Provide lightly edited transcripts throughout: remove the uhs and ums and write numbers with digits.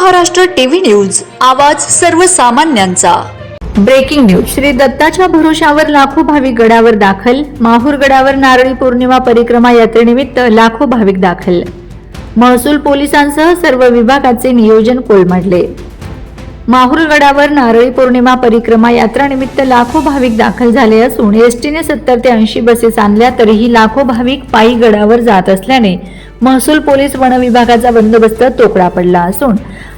Maharashtra TV news, आवाज सर्वसामान्यांचा। Breaking news. Shri दत्ताच्या भरोशावर लाखो भाविक गडावर दाखल। माहूर गडावर नारळी पौर्णिमा परिक्रमा यात्रेनिमित्त लाखो भाविक दाखल। महसूल पोलिसांसह सर्व विभागाचे नियोजन कोलमडले। माहूर गडावर नारळी पौर्णिमा परिक्रमा यात्रानिमित्त लाखो भाविक दाखल झाले असून एसटीने 70 ते 80 बसेस आणल्या तरीही लाखो भाविक पायी गडावर जात असल्याने महसूल पोलीस वन विभागाचा बंदोबस्त तोकडा पडला असून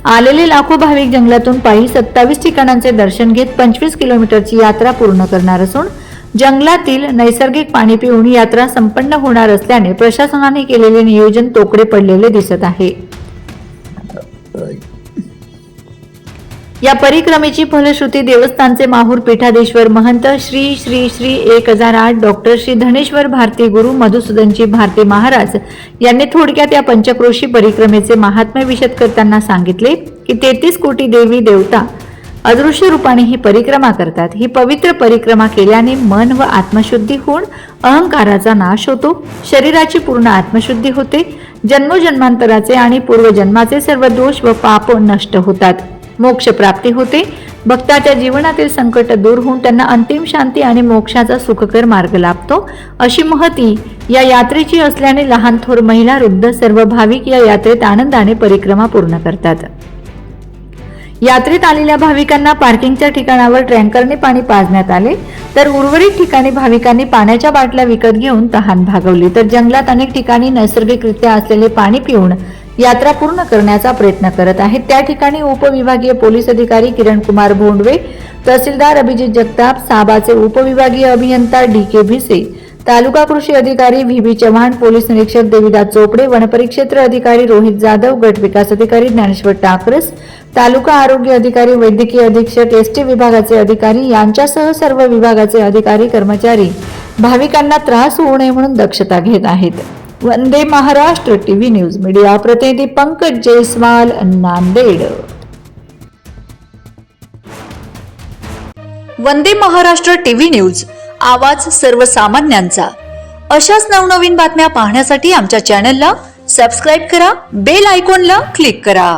आलेले लाखो भाविक जंगलातून पायी 27 ठिकाणांचे दर्शन घेत 25 किलोमीटरची यात्रा पूर्ण करणार असून जंगलातील नैसर्गिक पाणी पिऊन यात्रा संपन्न होणार असल्याने प्रशासनाने केलेले नियोजन तोकडे पडलेले दिसत आहे। या परिक्रमेची फलश्रुती देवस्थानचे माहूर पीठाधीश्वर महंत श्री श्री श्री 1008 डॉक्टर श्री धनेश्वर भारती गुरु मधुसूदनजी भारती महाराज यांनी थोडक्यात या पंचक्रोशी परिक्रमेचे महात्म्य विशद करताना सांगितले की 33 कोटी देवी देवता अदृश्य रूपाने ही परिक्रमा करतात। ही पवित्र परिक्रमा केल्याने मन व आत्मशुद्धी होऊन अहंकाराचा नाश होतो, शरीराची पूर्ण आत्मशुद्धी होते, जन्मोजन्मांतराचे आणि पूर्वजन्माचे सर्व दोष व पाप नष्ट होतात, मोक्ष प्राप्ती होते, भक्ताच्या जीवनातील संकट दूर होऊन त्यांना अंतिम शांती आणि मोक्षाचा सुखकर मार्ग लाभतो, अशी महती या यात्रेची असल्याने लहान थोर महिला वृद्ध सर्व भाविक या यात्रेत आनंदाने परिक्रमा पूर्ण करतात। यात्रेत आलेल्या भाविकांना पार्किंगच्या ठिकाणावर टँकरने पाणी पाजण्यात आले तर उर्वरित ठिकाणी भाविकांनी पाण्याच्या बाटल्या विकत घेऊन तहान भागवली तर जंगलात अनेक ठिकाणी नैसर्गिकरित्या असलेले पाणी पिऊन यात्रा पूर्ण करण्याचा प्रयत्न करत आहेत। त्या ठिकाणी उपविभागीय पोलीस अधिकारी किरण कुमार भोंडवे, तहसीलदार अभिजित जगताप, साबाचे उपविभागीय अभियंता DK भिसे, तालुका कृषी अधिकारी VB चव्हाण, पोलीस निरीक्षक देविदास चोपडे, वनपरिक्षेत्र अधिकारी रोहित जाधव, गट विकास अधिकारी ज्ञानेश्वर टाकरस, तालुका आरोग्य अधिकारी, वैद्यकीय अधीक्षक, ST विभागाचे अधिकारी यांच्यासह सर्व विभागाचे अधिकारी कर्मचारी भाविकांना त्रास होऊ नये म्हणून दक्षता घेत आहेत। Vande Maharashtra TV news media प्रतिनिधी पंकज जयस्वाल, नांदेड। वंदे महाराष्ट्र टीव्ही न्यूज, आवाज सर्वसामान्यांचा। अशाच नवनवीन बातम्या पाहण्यासाठी आमच्या चॅनलला सबस्क्राइब करा, बेल आयकॉनला क्लिक करा।